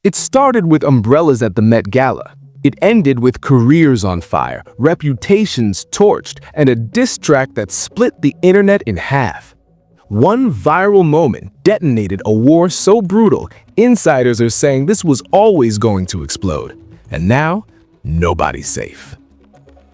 It started with umbrellas at the Met Gala. It ended with careers on fire, reputations torched, and a diss track that split the internet in half. One viral moment detonated a war so brutal, insiders are saying this was always going to explode. And now, nobody's safe.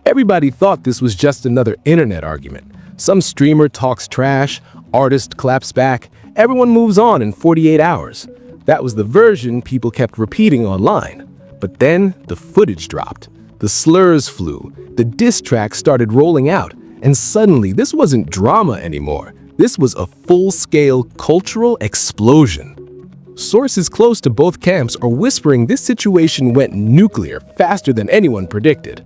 Everybody thought this was just another internet argument. Some streamer talks trash, artist claps back, everyone moves on in 48 hours. That was the version people kept repeating online. But then the footage dropped. The slurs flew, the diss track started rolling out, and suddenly this wasn't drama anymore. This was a full-scale cultural explosion. Sources close to both camps are whispering this situation went nuclear faster than anyone predicted.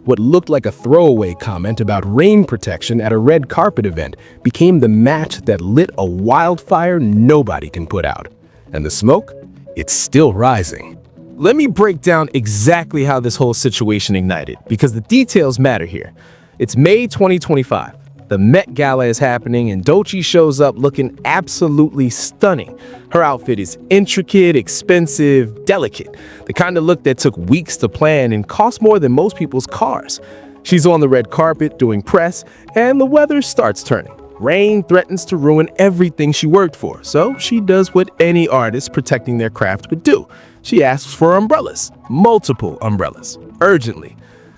What looked like a throwaway comment about rain protection at a red carpet event became the match that lit a wildfire nobody can put out. And the smoke? It's still rising. Let me break down exactly how this whole situation ignited, because the details matter here. It's May 2025. The Met Gala is happening and Doechii shows up looking absolutely stunning. Her outfit is intricate, expensive, delicate. The kind of look that took weeks to plan and cost more than most people's cars. She's on the red carpet doing press and the weather starts turning. Rain threatens to ruin everything she worked for, so she does what any artist protecting their craft would do. She asks for umbrellas, multiple umbrellas, urgently.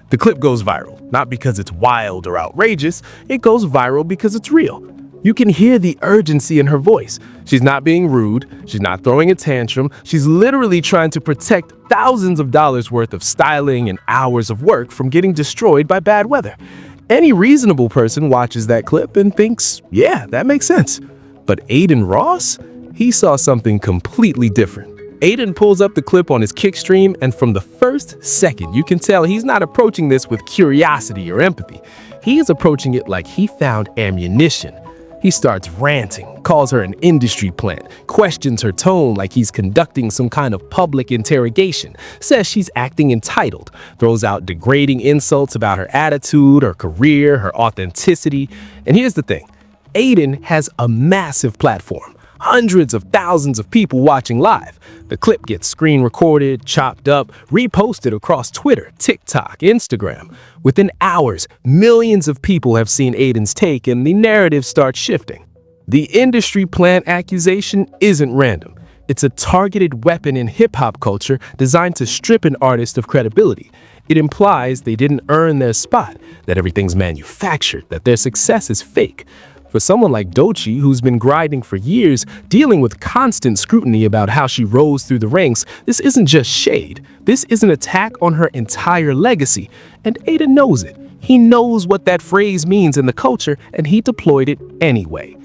The clip goes viral, not because it's wild or outrageous, it goes viral because it's real. You can hear the urgency in her voice. She's not being rude, she's not throwing a tantrum, she's literally trying to protect thousands of dollars worth of styling and hours of work from getting destroyed by bad weather. Any reasonable person watches that clip and thinks, yeah, that makes sense. But Adin Ross? He saw something completely different. Adin pulls up the clip on his kick stream, and from the first second, you can tell he's not approaching this with curiosity or empathy. He is approaching it like he found ammunition. He starts ranting, calls her an industry plant, questions her tone like he's conducting some kind of public interrogation, says she's acting entitled, throws out degrading insults about her attitude, her career, her authenticity. And here's the thing, Adin has a massive platform. Hundreds of thousands of people watching live. The clip gets screen recorded, chopped up, reposted across Twitter, TikTok, Instagram. Within hours, millions of people have seen Adin's take and the narrative starts shifting. The industry plant accusation isn't random. It's a targeted weapon in hip-hop culture designed to strip an artist of credibility. It implies they didn't earn their spot, that everything's manufactured, that their success is fake. For someone like Doechii, who's been grinding for years, dealing with constant scrutiny about how she rose through the ranks, this isn't just shade. This is an attack on her entire legacy. And Adin knows it. He knows what that phrase means in the culture, and he deployed it anyway.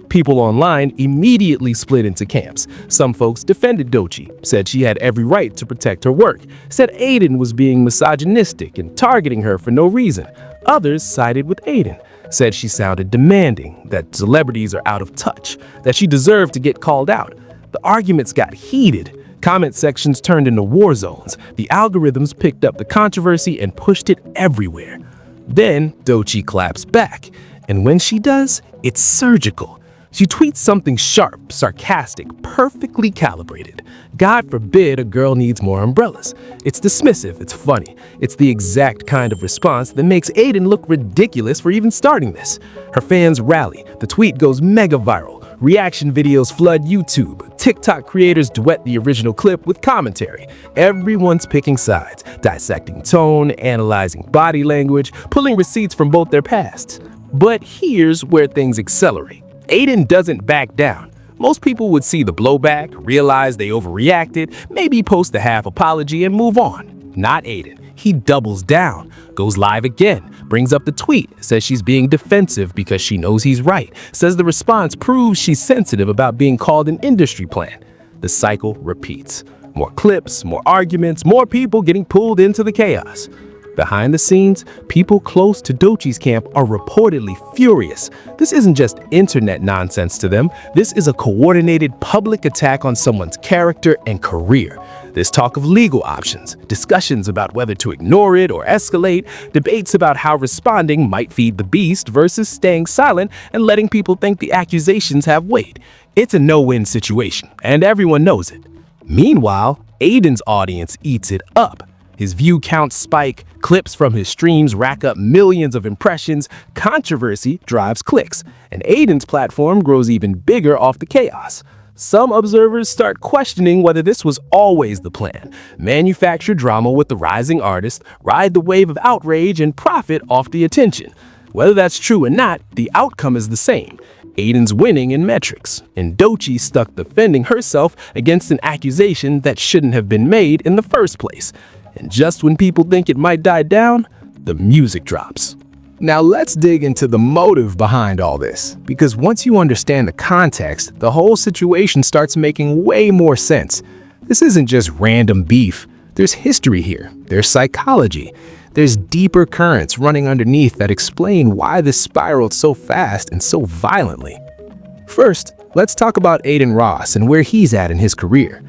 People online immediately split into camps. Some folks defended Doechii, said she had every right to protect her work, said Adin was being misogynistic and targeting her for no reason. Others sided with Adin, said she sounded demanding, that celebrities are out of touch, that she deserved to get called out. The arguments got heated. Comment sections turned into war zones. The algorithms picked up the controversy and pushed it everywhere. Then Doechii claps back, and when she does, it's surgical. She tweets something sharp, sarcastic, perfectly calibrated. God forbid a girl needs more umbrellas. It's dismissive, it's funny. It's the exact kind of response that makes Adin look ridiculous for even starting this. Her fans rally, the tweet goes mega viral. Reaction videos flood YouTube. TikTok creators duet the original clip with commentary. Everyone's picking sides, dissecting tone, analyzing body language, pulling receipts from both their pasts. But here's where things accelerate. Adin doesn't back down. Most people would see the blowback, realize they overreacted, maybe post a half apology and move on. Not Adin. He doubles down, goes live again, brings up the tweet, says she's being defensive because she knows he's right, says the response proves she's sensitive about being called an industry plant. The cycle repeats. More clips, more arguments, more people getting pulled into the chaos. Behind the scenes, people close to Doechii's camp are reportedly furious. This isn't just internet nonsense to them. This is a coordinated public attack on someone's character and career. There's talk of legal options, discussions about whether to ignore it or escalate, debates about how responding might feed the beast versus staying silent and letting people think the accusations have weight. It's a no-win situation, and everyone knows it. Meanwhile, Adin's audience eats it up. His view counts spike, clips from his streams rack up millions of impressions, controversy drives clicks, and Adin's platform grows even bigger off the chaos. Some observers start questioning whether this was always the plan. Manufacture drama with the rising artist, ride the wave of outrage, and profit off the attention. Whether that's true or not, the outcome is the same. Adin's winning in metrics, and Doechii stuck defending herself against an accusation that shouldn't have been made in the first place. And just when people think it might die down, the music drops. Now let's dig into the motive behind all this, because once you understand the context, the whole situation starts making way more sense. This isn't just random beef. There's history here. There's psychology. There's deeper currents running underneath that explain why this spiraled so fast and so violently. First, let's talk about Adin Ross and where he's at in his career.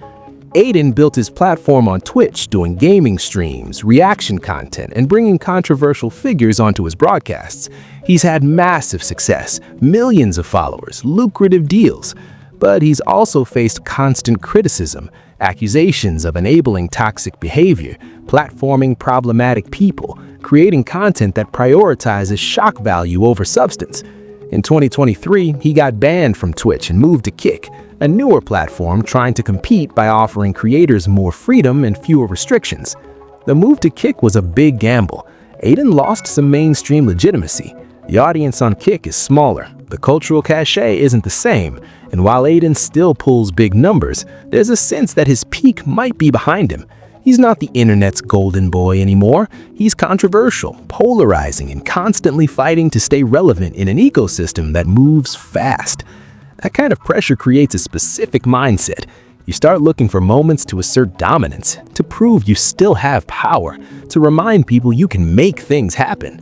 Adin built his platform on Twitch doing gaming streams, reaction content, and bringing controversial figures onto his broadcasts. He's had massive success, millions of followers, lucrative deals. But he's also faced constant criticism, accusations of enabling toxic behavior, platforming problematic people, creating content that prioritizes shock value over substance. In 2023, he got banned from Twitch and moved to Kick, a newer platform trying to compete by offering creators more freedom and fewer restrictions. The move to Kick was a big gamble. Adin lost some mainstream legitimacy. The audience on Kick is smaller, the cultural cachet isn't the same, and while Adin still pulls big numbers, there's a sense that his peak might be behind him. He's not the internet's golden boy anymore. He's controversial, polarizing, and constantly fighting to stay relevant in an ecosystem that moves fast. That kind of pressure creates a specific mindset. You start looking for moments to assert dominance, to prove you still have power, to remind people you can make things happen.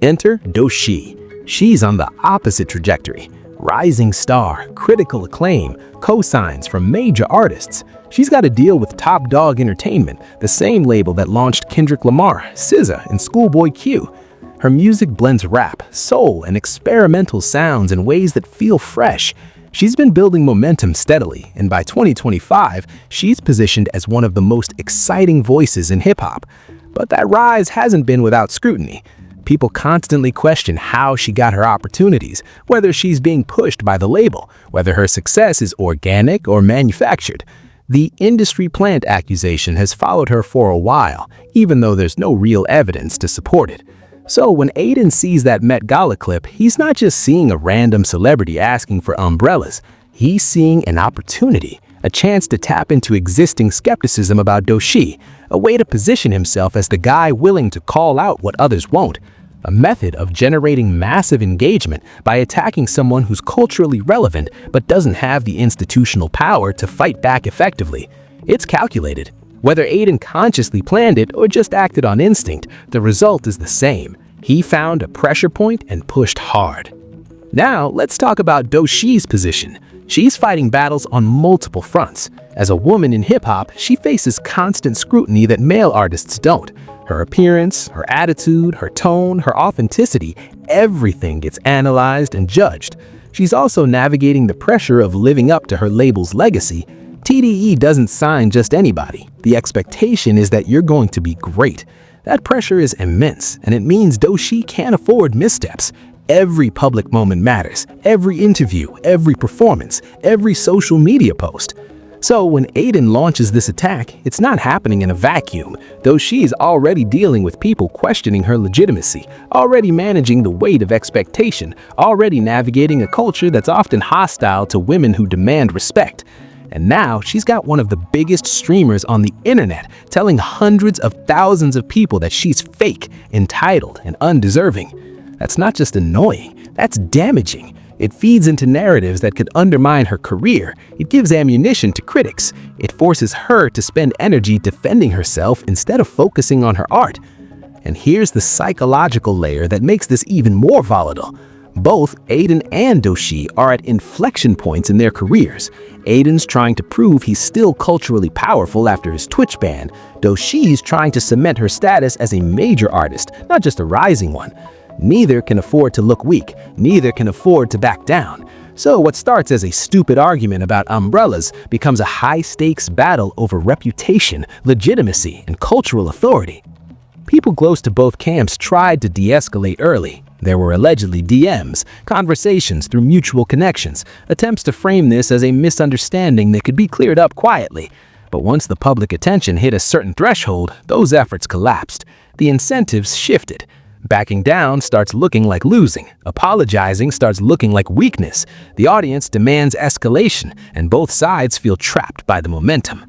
Enter Doechii. She's on the opposite trajectory. Rising star, critical acclaim, cosigns from major artists. She's got a deal with Top Dog Entertainment, the same label that launched Kendrick Lamar, SZA, and Schoolboy Q. Her music blends rap, soul, and experimental sounds in ways that feel fresh. She's been building momentum steadily, and by 2025, she's positioned as one of the most exciting voices in hip-hop. But that rise hasn't been without scrutiny. People constantly question how she got her opportunities, whether she's being pushed by the label, whether her success is organic or manufactured. The industry plant accusation has followed her for a while, even though there's no real evidence to support it. So when Adin sees that Met Gala clip, he's not just seeing a random celebrity asking for umbrellas. He's seeing an opportunity, a chance to tap into existing skepticism about Doechii, a way to position himself as the guy willing to call out what others won't, a method of generating massive engagement by attacking someone who's culturally relevant but doesn't have the institutional power to fight back effectively. It's calculated. Whether Adin consciously planned it or just acted on instinct, the result is the same. He found a pressure point and pushed hard. Now, let's talk about Doechii's position. She's fighting battles on multiple fronts. As a woman in hip-hop, she faces constant scrutiny that male artists don't. Her appearance, her attitude, her tone, her authenticity, everything gets analyzed and judged. She's also navigating the pressure of living up to her label's legacy. TDE doesn't sign just anybody. The expectation is that you're going to be great. That pressure is immense, and it means Doechii can't afford missteps. Every public moment matters. Every interview, every performance, every social media post. So when Adin launches this attack, it's not happening in a vacuum. Doechii's already dealing with people questioning her legitimacy, already managing the weight of expectation, already navigating a culture that's often hostile to women who demand respect. And now she's got one of the biggest streamers on the internet telling hundreds of thousands of people that she's fake, entitled, and undeserving. That's not just annoying, that's damaging. It feeds into narratives that could undermine her career. It gives ammunition to critics. It forces her to spend energy defending herself instead of focusing on her art. And here's the psychological layer that makes this even more volatile. Both Adin and Doechii are at inflection points in their careers. Adin's trying to prove he's still culturally powerful after his Twitch ban. Doechii's trying to cement her status as a major artist, not just a rising one. Neither can afford to look weak. Neither can afford to back down. So what starts as a stupid argument about umbrellas becomes a high-stakes battle over reputation, legitimacy, and cultural authority. People close to both camps tried to de-escalate early. There were allegedly DMs, conversations through mutual connections, attempts to frame this as a misunderstanding that could be cleared up quietly. But once the public attention hit a certain threshold, those efforts collapsed. The incentives shifted. Backing down starts looking like losing. Apologizing starts looking like weakness. The audience demands escalation, and both sides feel trapped by the momentum.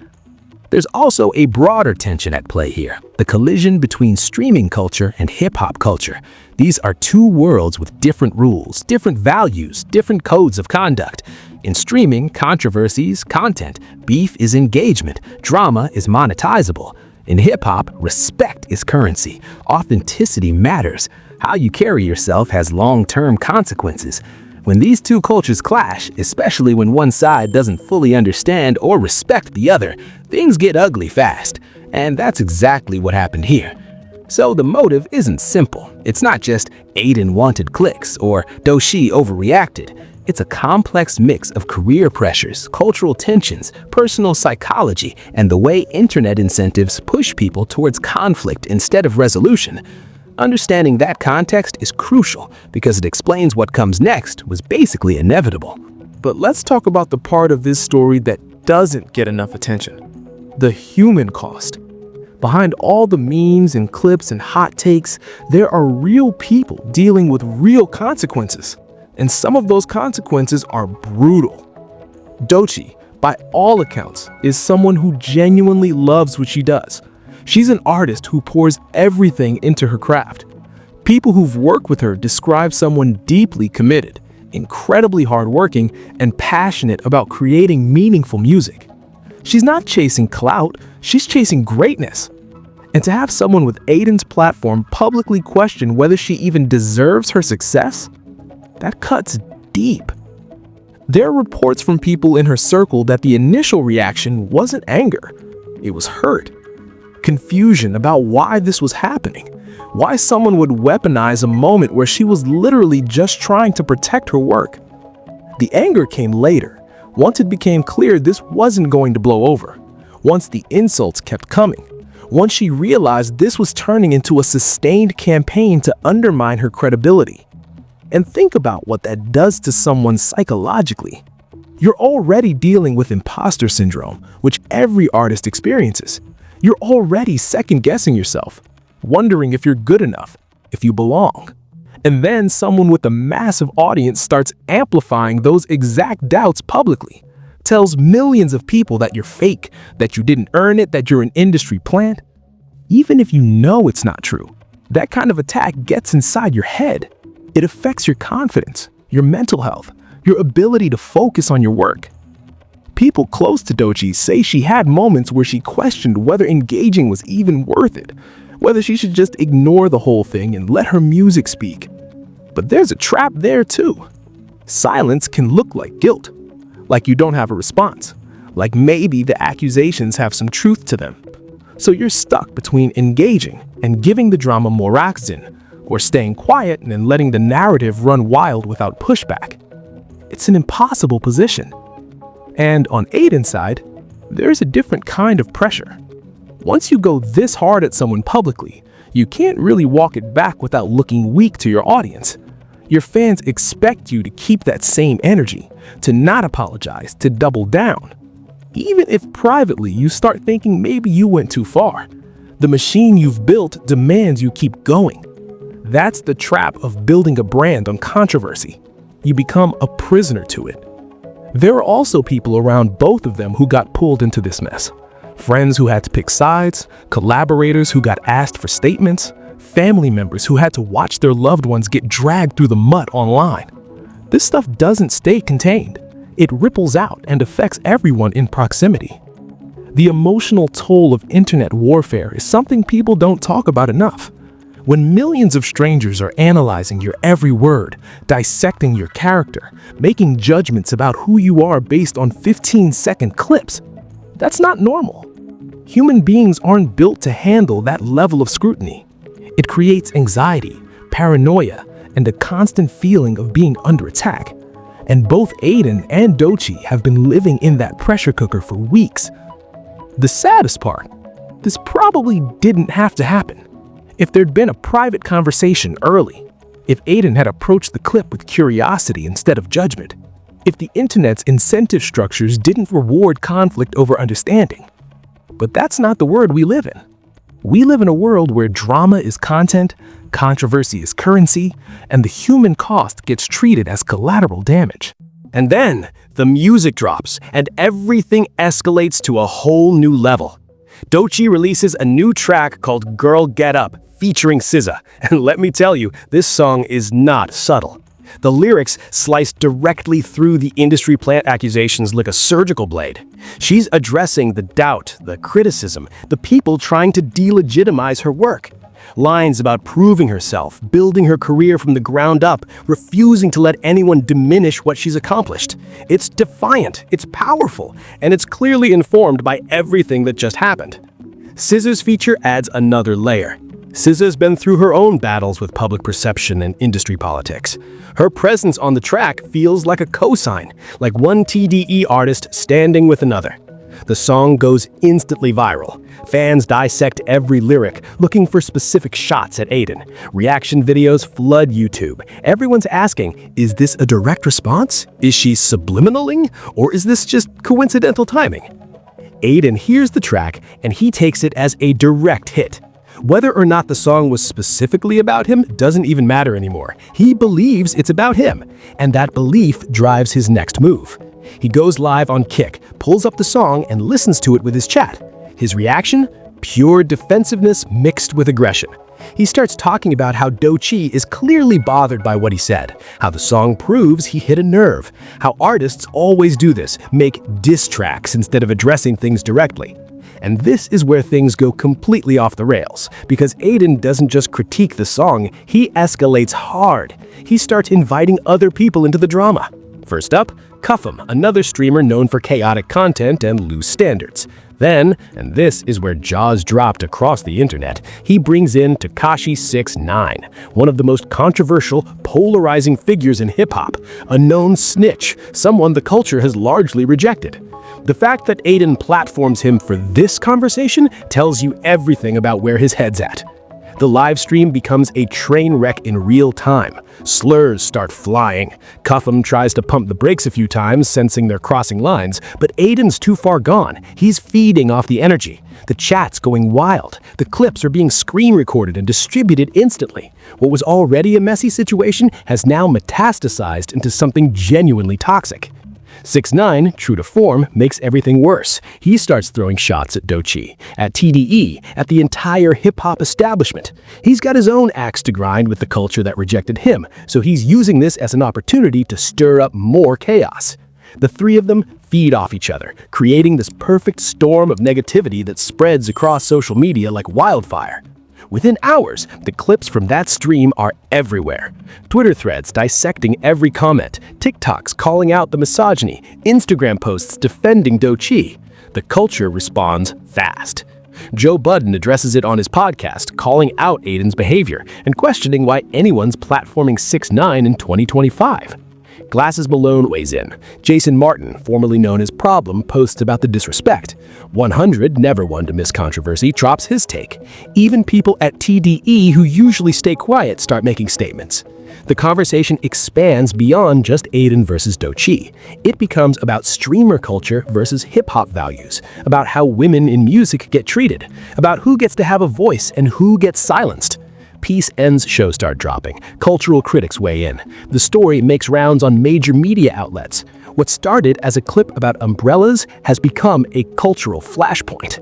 There's also a broader tension at play here, the collision between streaming culture and hip-hop culture. These are two worlds with different rules, different values, different codes of conduct. In streaming, controversies, content, beef is engagement, drama is monetizable. In hip-hop, respect is currency, authenticity matters. How you carry yourself has long-term consequences. When these two cultures clash, especially when one side doesn't fully understand or respect the other, things get ugly fast. And that's exactly what happened here. So the motive isn't simple. It's not just Adin wanted clicks or Doechii overreacted. It's a complex mix of career pressures, cultural tensions, personal psychology, and the way internet incentives push people towards conflict instead of resolution. Understanding that context is crucial because it explains what comes next was basically inevitable. But let's talk about the part of this story that doesn't get enough attention: the human cost. Behind all the memes and clips and hot takes, there are real people dealing with real consequences. And some of those consequences are brutal. Doechii, by all accounts, is someone who genuinely loves what she does. She's an artist who pours everything into her craft. People who've worked with her describe someone deeply committed, incredibly hardworking, and passionate about creating meaningful music. She's not chasing clout, she's chasing greatness. And to have someone with Adin's platform publicly question whether she even deserves her success, that cuts deep. There are reports from people in her circle that the initial reaction wasn't anger, it was hurt. Confusion about why this was happening, why someone would weaponize a moment where she was literally just trying to protect her work. The anger came later, once it became clear this wasn't going to blow over, once the insults kept coming, once she realized this was turning into a sustained campaign to undermine her credibility. And think about what that does to someone psychologically. You're already dealing with imposter syndrome, which every artist experiences. You're already second-guessing yourself, wondering if you're good enough, if you belong. And then someone with a massive audience starts amplifying those exact doubts publicly, tells millions of people that you're fake, that you didn't earn it, that you're an industry plant. Even if you know it's not true, that kind of attack gets inside your head. It affects your confidence, your mental health, your ability to focus on your work. People close to Doechii say she had moments where she questioned whether engaging was even worth it, whether she should just ignore the whole thing and let her music speak. But there's a trap there too. Silence can look like guilt, like you don't have a response, like maybe the accusations have some truth to them. So you're stuck between engaging and giving the drama more oxygen, or staying quiet and then letting the narrative run wild without pushback. It's an impossible position. And on Adin's side, there's a different kind of pressure. Once you go this hard at someone publicly, you can't really walk it back without looking weak to your audience. Your fans expect you to keep that same energy, to not apologize, to double down. Even if privately you start thinking maybe you went too far, the machine you've built demands you keep going. That's the trap of building a brand on controversy. You become a prisoner to it. There are also people around both of them who got pulled into this mess. Friends who had to pick sides, collaborators who got asked for statements, family members who had to watch their loved ones get dragged through the mud online. This stuff doesn't stay contained. It ripples out and affects everyone in proximity. The emotional toll of internet warfare is something people don't talk about enough. When millions of strangers are analyzing your every word, dissecting your character, making judgments about who you are based on 15-second clips, that's not normal. Human beings aren't built to handle that level of scrutiny. It creates anxiety, paranoia, and a constant feeling of being under attack. And both Adin and Doechii have been living in that pressure cooker for weeks. The saddest part, this probably didn't have to happen. If there'd been a private conversation early, if Adin had approached the clip with curiosity instead of judgment, if the internet's incentive structures didn't reward conflict over understanding. But that's not the world we live in. We live in a world where drama is content, controversy is currency, and the human cost gets treated as collateral damage. And then the music drops and everything escalates to a whole new level. Doechii releases a new track called Girl Get Up featuring SZA. And let me tell you, this song is not subtle. The lyrics slice directly through the industry plant accusations like a surgical blade. She's addressing the doubt, the criticism, the people trying to delegitimize her work. Lines about proving herself, building her career from the ground up, refusing to let anyone diminish what she's accomplished. It's defiant, it's powerful, and it's clearly informed by everything that just happened. SZA's feature adds another layer. SZA's been through her own battles with public perception and industry politics. Her presence on the track feels like a cosign, like one TDE artist standing with another. The song goes instantly viral. Fans dissect every lyric, looking for specific shots at Adin. Reaction videos flood YouTube. Everyone's asking, is this a direct response? Is she subliminaling? Or is this just coincidental timing? Adin hears the track and he takes it as a direct hit. Whether or not the song was specifically about him doesn't even matter anymore. He believes it's about him, and that belief drives his next move. He goes live on Kick, pulls up the song, and listens to it with his chat. His reaction? Pure defensiveness mixed with aggression. He starts talking about how Doechii is clearly bothered by what he said, how the song proves he hit a nerve, how artists always do this, make diss tracks instead of addressing things directly. And this is where things go completely off the rails, because Adin doesn't just critique the song, he escalates hard. He starts inviting other people into the drama. First up, Cuffem, another streamer known for chaotic content and loose standards. Then, and this is where jaws dropped across the internet, he brings in Tekashi 6ix9ine, one of the most controversial, polarizing figures in hip-hop, a known snitch, someone the culture has largely rejected. The fact that Adin platforms him for this conversation tells you everything about where his head's at. The live stream becomes a train wreck in real time. Slurs start flying. Cuffem tries to pump the brakes a few times, sensing they're crossing lines, but Adin's too far gone. He's feeding off the energy. The chat's going wild. The clips are being screen recorded and distributed instantly. What was already a messy situation has now metastasized into something genuinely toxic. 6ix9ine, true to form, makes everything worse. He starts throwing shots at Doechii, at TDE, at the entire hip-hop establishment. He's got his own axe to grind with the culture that rejected him, so he's using this as an opportunity to stir up more chaos. The three of them feed off each other, creating this perfect storm of negativity that spreads across social media like wildfire. Within hours, the clips from that stream are everywhere. Twitter threads dissecting every comment, TikToks calling out the misogyny, Instagram posts defending Doechii. The culture responds fast. Joe Budden addresses it on his podcast, calling out Adin's behavior and questioning why anyone's platforming 6ix9ine in 2025. Glasses Malone weighs in. Jason Martin, formerly known as Problem, posts about the disrespect. 100, never one to miss controversy, drops his take. Even people at TDE who usually stay quiet start making statements. The conversation expands beyond just Adin versus Doechii. It becomes about streamer culture versus hip-hop values, about how women in music get treated, about who gets to have a voice and who gets silenced. Peace Ends shows start dropping. Cultural critics weigh in. The story makes rounds on major media outlets. What started as a clip about umbrellas has become a cultural flashpoint.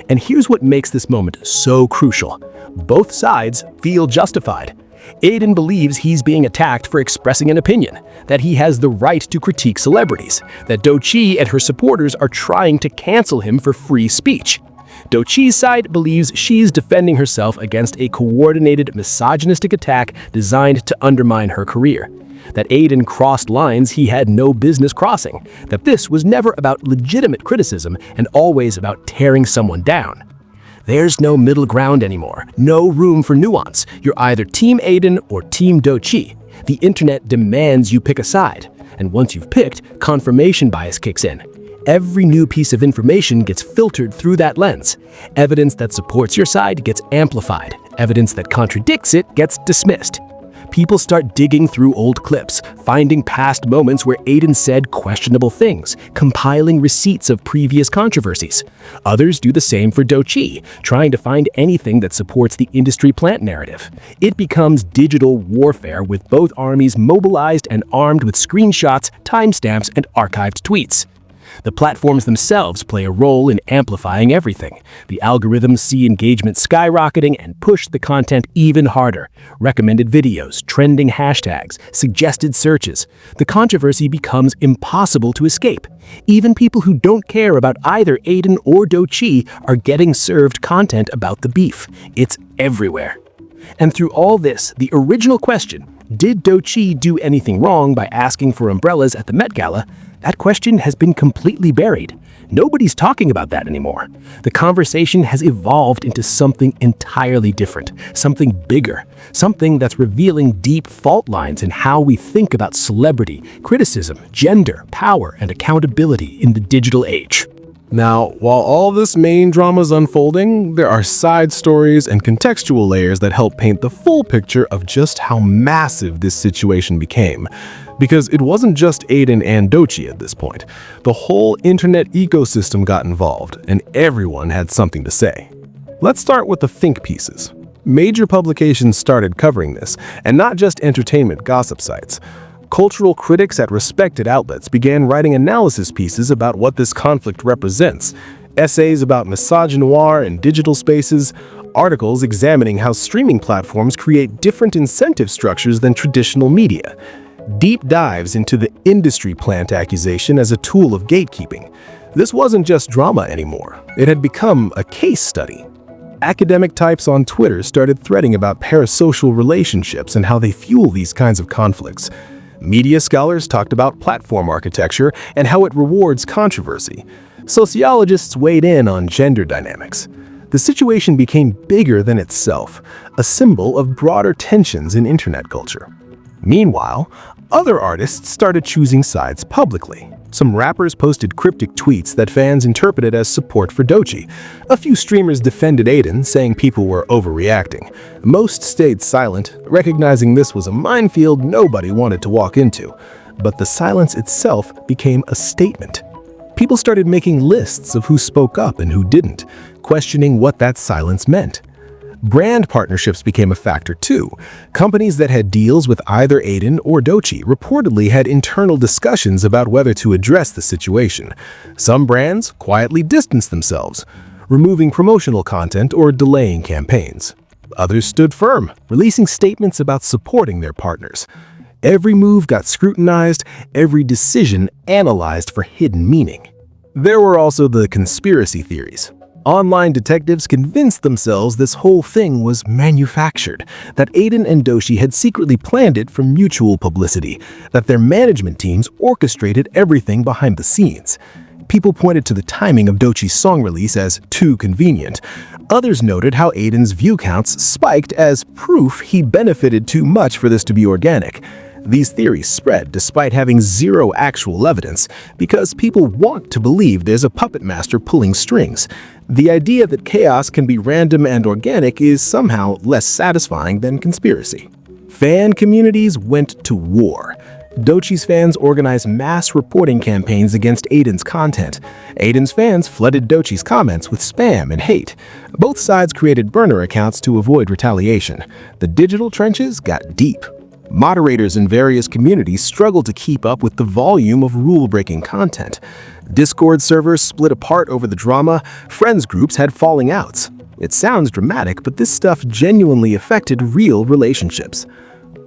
And here's what makes this moment so crucial. Both sides feel justified. Adin believes he's being attacked for expressing an opinion, that he has the right to critique celebrities, that Doechii and her supporters are trying to cancel him for free speech. Doechii's side believes she's defending herself against a coordinated misogynistic attack designed to undermine her career. That Adin crossed lines he had no business crossing. That this was never about legitimate criticism and always about tearing someone down. There's no middle ground anymore, no room for nuance. You're either Team Adin or Team Doechii. The internet demands you pick a side. And once you've picked, confirmation bias kicks in. Every new piece of information gets filtered through that lens. Evidence that supports your side gets amplified. Evidence that contradicts it gets dismissed. People start digging through old clips, finding past moments where Adin said questionable things, compiling receipts of previous controversies. Others do the same for Doechii, trying to find anything that supports the industry plant narrative. It becomes digital warfare with both armies mobilized and armed with screenshots, timestamps, and archived tweets. The platforms themselves play a role in amplifying everything. The algorithms see engagement skyrocketing and push the content even harder. Recommended videos, trending hashtags, suggested searches. The controversy becomes impossible to escape. Even people who don't care about either Adin or Doechii are getting served content about the beef. It's everywhere. And through all this, the original question, did Doechii do anything wrong by asking for umbrellas at the Met Gala? That question has been completely buried. Nobody's talking about that anymore. The conversation has evolved into something entirely different, something bigger, something that's revealing deep fault lines in how we think about celebrity, criticism, gender, power, and accountability in the digital age. Now, while all this main drama is unfolding, there are side stories and contextual layers that help paint the full picture of just how massive this situation became. Because it wasn't just Adin and Doechii at this point. The whole internet ecosystem got involved, and everyone had something to say. Let's start with the think pieces. Major publications started covering this, and not just entertainment gossip sites. Cultural critics at respected outlets began writing analysis pieces about what this conflict represents, essays about misogynoir in digital spaces, articles examining how streaming platforms create different incentive structures than traditional media, deep dives into the industry plant accusation as a tool of gatekeeping. This wasn't just drama anymore. It had become a case study. Academic types on Twitter started threading about parasocial relationships and how they fuel these kinds of conflicts. Media scholars talked about platform architecture and how it rewards controversy. Sociologists weighed in on gender dynamics. The situation became bigger than itself, a symbol of broader tensions in internet culture. Meanwhile, other artists started choosing sides publicly. Some rappers posted cryptic tweets that fans interpreted as support for Doechii. A few streamers defended Adin, saying people were overreacting. Most stayed silent, recognizing this was a minefield nobody wanted to walk into. But the silence itself became a statement. People started making lists of who spoke up and who didn't, questioning what that silence meant. Brand partnerships became a factor too. Companies that had deals with either Adin or Doechii reportedly had internal discussions about whether to address the situation. Some brands quietly distanced themselves, removing promotional content or delaying campaigns. Others stood firm, releasing statements about supporting their partners. Every move got scrutinized, every decision analyzed for hidden meaning. There were also the conspiracy theories. Online detectives convinced themselves this whole thing was manufactured, that Adin and Doechii had secretly planned it for mutual publicity, that their management teams orchestrated everything behind the scenes. People pointed to the timing of Doechii's song release as too convenient. Others noted how Adin's view counts spiked as proof he benefited too much for this to be organic. These theories spread despite having zero actual evidence, because people want to believe there's a puppet master pulling strings. The idea that chaos can be random and organic is somehow less satisfying than conspiracy. Fan communities went to war. Doechii's fans organized mass reporting campaigns against Adin's content. Adin's fans flooded Doechii's comments with spam and hate. Both sides created burner accounts to avoid retaliation. The digital trenches got deep. Moderators in various communities struggled to keep up with the volume of rule-breaking content. Discord servers split apart over the drama. Friends groups had falling outs. It sounds dramatic, but this stuff genuinely affected real relationships.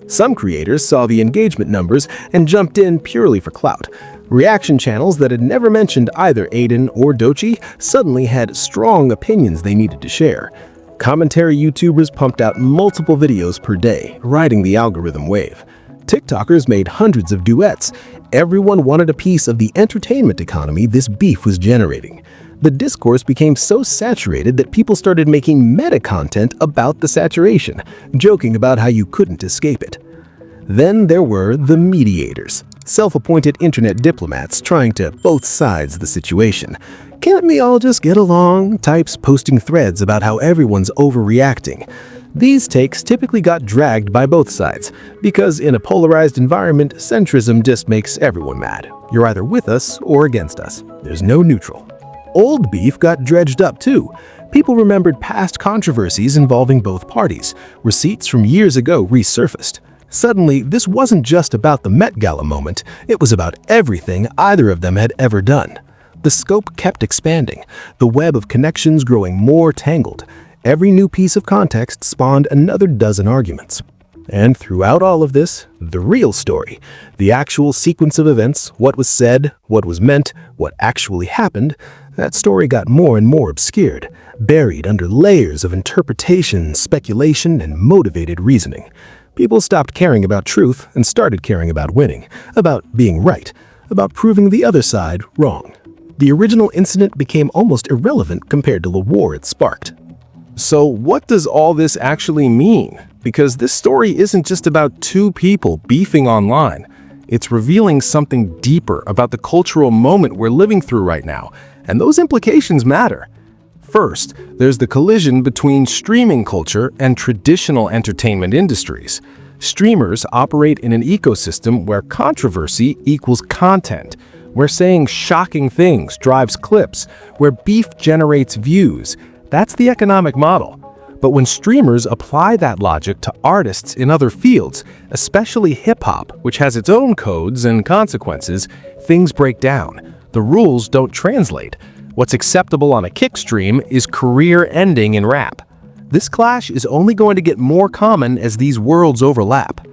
Some creators saw the engagement numbers and jumped in purely for clout. Reaction channels that had never mentioned either Adin or Doechii suddenly had strong opinions they needed to share. Commentary YouTubers pumped out multiple videos per day, riding the algorithm wave. TikTokers made hundreds of duets. Everyone wanted a piece of the entertainment economy this beef was generating. The discourse became so saturated that people started making meta content about the saturation, joking about how you couldn't escape it. Then there were the mediators. Self-appointed internet diplomats trying to both sides the situation. Can't we all just get along? Types posting threads about how everyone's overreacting. These takes typically got dragged by both sides, because in a polarized environment, centrism just makes everyone mad. You're either with us or against us. There's no neutral. Old beef got dredged up too. People remembered past controversies involving both parties. Receipts from years ago resurfaced. Suddenly, this wasn't just about the Met Gala moment, it was about everything either of them had ever done. The scope kept expanding, the web of connections growing more tangled. Every new piece of context spawned another dozen arguments. And throughout all of this, the real story, the actual sequence of events, what was said, what was meant, what actually happened, that story got more and more obscured, buried under layers of interpretation, speculation, and motivated reasoning. People stopped caring about truth and started caring about winning, about being right, about proving the other side wrong. The original incident became almost irrelevant compared to the war it sparked. So what does all this actually mean? Because this story isn't just about two people beefing online. It's revealing something deeper about the cultural moment we're living through right now, and those implications matter. First, there's the collision between streaming culture and traditional entertainment industries. Streamers operate in an ecosystem where controversy equals content, where saying shocking things drives clips, where beef generates views. That's the economic model. But when streamers apply that logic to artists in other fields, especially hip-hop, which has its own codes and consequences, things break down. The rules don't translate. What's acceptable on a kick stream is career-ending in rap. This clash is only going to get more common as these worlds overlap.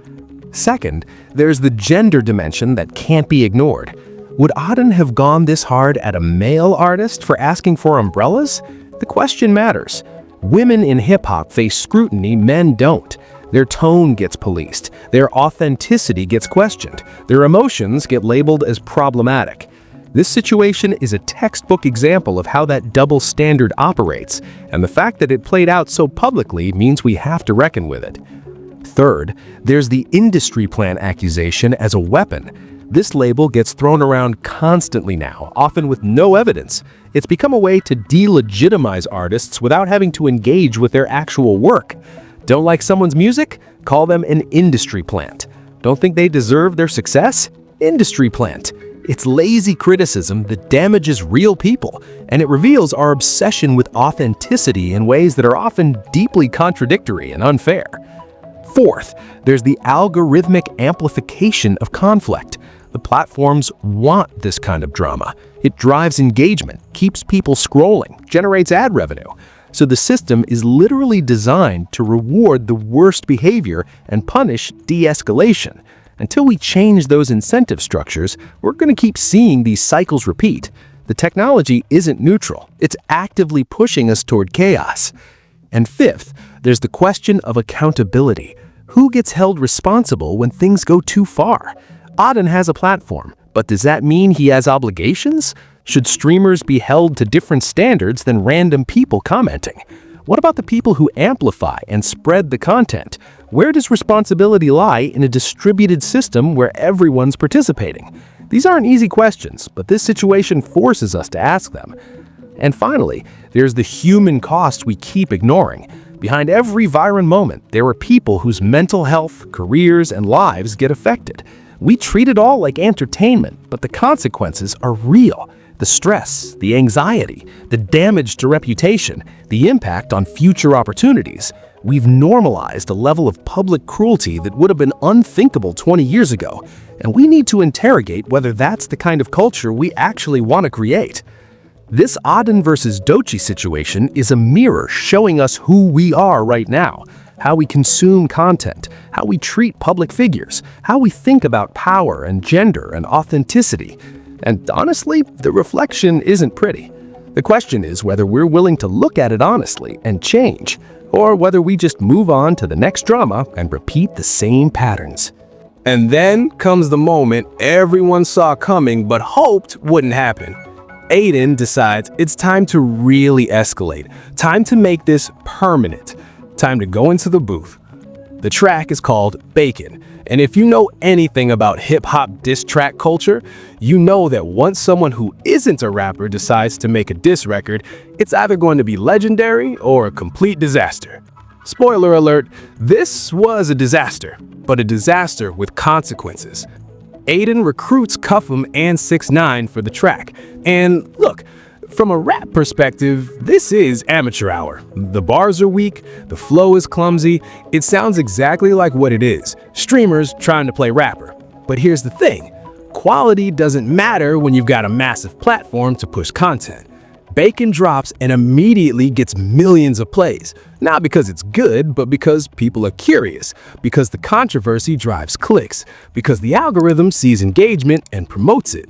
Second, there's the gender dimension that can't be ignored. Would Adin have gone this hard at a male artist for asking for umbrellas? The question matters. Women in hip-hop face scrutiny men don't. Their tone gets policed. Their authenticity gets questioned. Their emotions get labeled as problematic. This situation is a textbook example of how that double standard operates, and the fact that it played out so publicly means we have to reckon with it. Third, there's the industry plan accusation as a weapon. This label gets thrown around constantly now, often with no evidence. It's become a way to delegitimize artists without having to engage with their actual work. Don't like someone's music? Call them an industry plant. Don't think they deserve their success? Industry plant. It's lazy criticism that damages real people, and it reveals our obsession with authenticity in ways that are often deeply contradictory and unfair. Fourth, there's the algorithmic amplification of conflict. The platforms want this kind of drama. It drives engagement, keeps people scrolling, generates ad revenue. So the system is literally designed to reward the worst behavior and punish de-escalation. Until we change those incentive structures, we're going to keep seeing these cycles repeat. The technology isn't neutral. It's actively pushing us toward chaos. And fifth, there's the question of accountability. Who gets held responsible when things go too far? Adin has a platform, but does that mean he has obligations? Should streamers be held to different standards than random people commenting? What about the people who amplify and spread the content? Where does responsibility lie in a distributed system where everyone's participating? These aren't easy questions, but this situation forces us to ask them. And finally, there's the human cost we keep ignoring. Behind every viral moment, there are people whose mental health, careers, and lives get affected. We treat it all like entertainment, but the consequences are real. The stress, the anxiety, the damage to reputation, the impact on future opportunities. We've normalized a level of public cruelty that would have been unthinkable 20 years ago, and we need to interrogate whether that's the kind of culture we actually want to create. This Adin versus Doechii situation is a mirror showing us who we are right now, how we consume content, how we treat public figures, how we think about power and gender and authenticity. And honestly, the reflection isn't pretty. The question is whether we're willing to look at it honestly and change, or whether we just move on to the next drama and repeat the same patterns. And then comes the moment everyone saw coming but hoped wouldn't happen. Adin decides it's time to really escalate, time to make this permanent, time to go into the booth. The track is called Bacon, and if you know anything about hip-hop diss track culture, you know that once someone who isn't a rapper decides to make a diss record, it's either going to be legendary or a complete disaster. Spoiler alert, this was a disaster, but a disaster with consequences. Adin recruits Cuffem and 6ix9ine for the track, and look, from a rap perspective, this is amateur hour. The bars are weak, the flow is clumsy, it sounds exactly like what it is, streamers trying to play rapper. But here's the thing, quality doesn't matter when you've got a massive platform to push content. Bacon drops and immediately gets millions of plays, not because it's good, but because people are curious, because the controversy drives clicks, because the algorithm sees engagement and promotes it.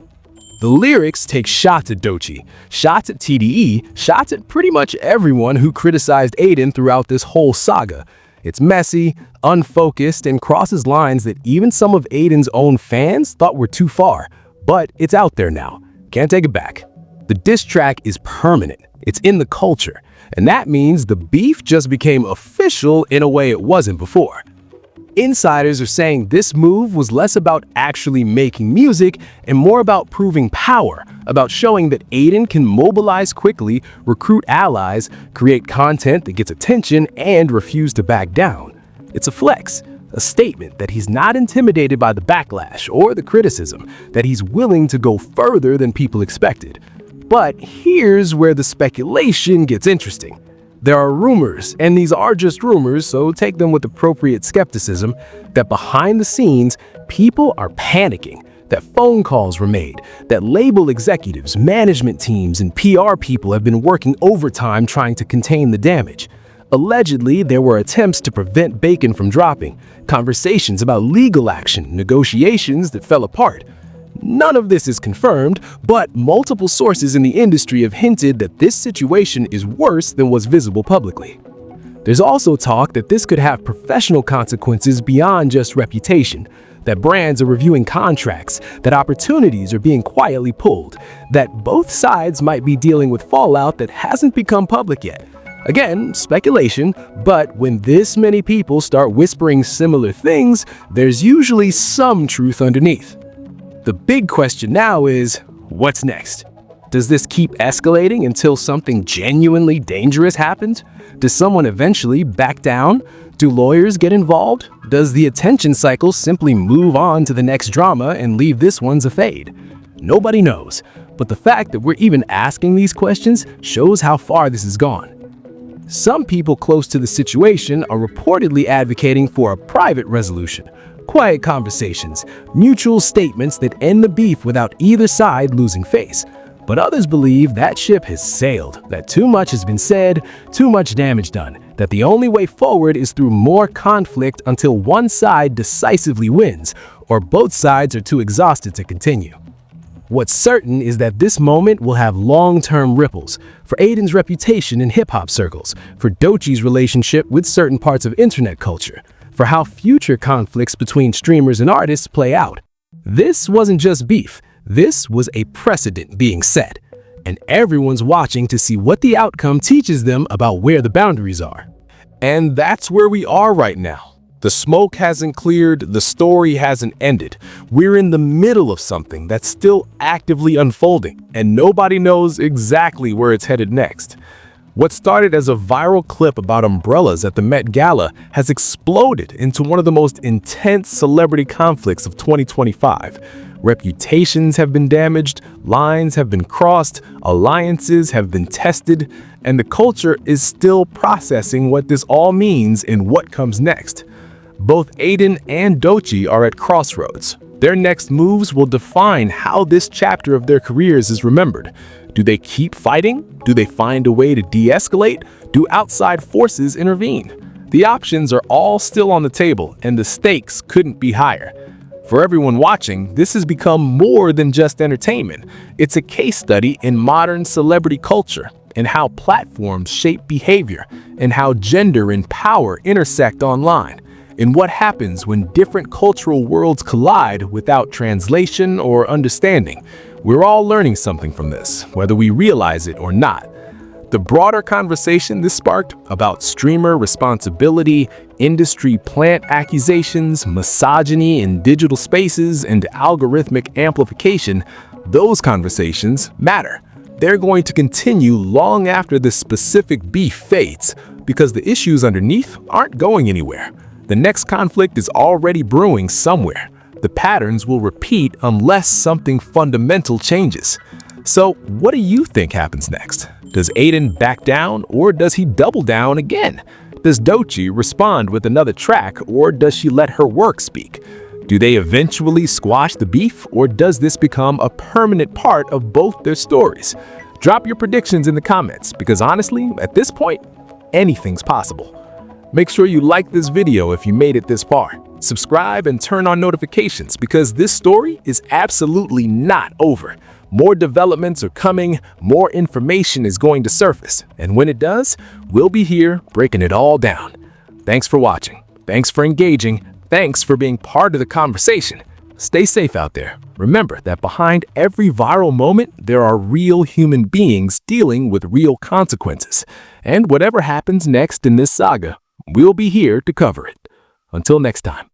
The lyrics take shots at Doechii, shots at TDE, shots at pretty much everyone who criticized Adin throughout this whole saga. It's messy, unfocused, and crosses lines that even some of Adin's own fans thought were too far. But it's out there now. Can't take it back. The diss track is permanent. It's in the culture. And that means the beef just became official in a way it wasn't before. Insiders are saying this move was less about actually making music and more about proving power, about showing that Adin can mobilize quickly, recruit allies, create content that gets attention, and refuse to back down. It's a flex, a statement that he's not intimidated by the backlash or the criticism, that he's willing to go further than people expected. But here's where the speculation gets interesting. There are rumors, and these are just rumors, so take them with appropriate skepticism, that behind the scenes, people are panicking, that phone calls were made, that label executives, management teams, and PR people have been working overtime trying to contain the damage. Allegedly, there were attempts to prevent Bacon from dropping, conversations about legal action, negotiations that fell apart. None of this is confirmed, but multiple sources in the industry have hinted that this situation is worse than what's visible publicly. There's also talk that this could have professional consequences beyond just reputation, that brands are reviewing contracts, that opportunities are being quietly pulled, that both sides might be dealing with fallout that hasn't become public yet. Again, speculation, but when this many people start whispering similar things, there's usually some truth underneath. The big question now is, what's next? Does this keep escalating until something genuinely dangerous happens? Does someone eventually back down? Do lawyers get involved? Does the attention cycle simply move on to the next drama and leave this one's a fade? Nobody knows, but the fact that we're even asking these questions shows how far this has gone. Some people close to the situation are reportedly advocating for a private resolution. Quiet conversations, mutual statements that end the beef without either side losing face. But others believe that ship has sailed, that too much has been said, too much damage done, that the only way forward is through more conflict until one side decisively wins, or both sides are too exhausted to continue. What's certain is that this moment will have long-term ripples for Adin's reputation in hip-hop circles, for Doechii's relationship with certain parts of internet culture, for how future conflicts between streamers and artists play out. This wasn't just beef, this was a precedent being set, and everyone's watching to see what the outcome teaches them about where the boundaries are. And that's where we are right now. The smoke hasn't cleared, the story hasn't ended. We're in the middle of something that's still actively unfolding, and nobody knows exactly where it's headed next. What started as a viral clip about umbrellas at the Met Gala has exploded into one of the most intense celebrity conflicts of 2025. Reputations have been damaged, lines have been crossed, alliances have been tested, and the culture is still processing what this all means and what comes next. Both Adin and Doechii are at crossroads. Their next moves will define how this chapter of their careers is remembered. Do they keep fighting? Do they find a way to de-escalate? Do outside forces intervene? The options are all still on the table, and the stakes couldn't be higher. For everyone watching, this has become more than just entertainment. It's a case study in modern celebrity culture, and how platforms shape behavior, and how gender and power intersect online, and what happens when different cultural worlds collide without translation or understanding. We're all learning something from this, whether we realize it or not. The broader conversation this sparked about streamer responsibility, industry plant accusations, misogyny in digital spaces, and algorithmic amplification, those conversations matter. They're going to continue long after this specific beef fades, because the issues underneath aren't going anywhere. The next conflict is already brewing somewhere. The patterns will repeat unless something fundamental changes. So, what do you think happens next? Does Adin back down, or does he double down again? Does Doechii respond with another track, or does she let her work speak? Do they eventually squash the beef, or does this become a permanent part of both their stories? Drop your predictions in the comments, because honestly, at this point, anything's possible. Make sure you like this video if you made it this far. Subscribe and turn on notifications, because this story is absolutely not over. More developments are coming, more information is going to surface, and when it does, we'll be here breaking it all down. Thanks for watching. Thanks for engaging. Thanks for being part of the conversation. Stay safe out there. Remember that behind every viral moment, there are real human beings dealing with real consequences. And whatever happens next in this saga, we'll be here to cover it. Until next time.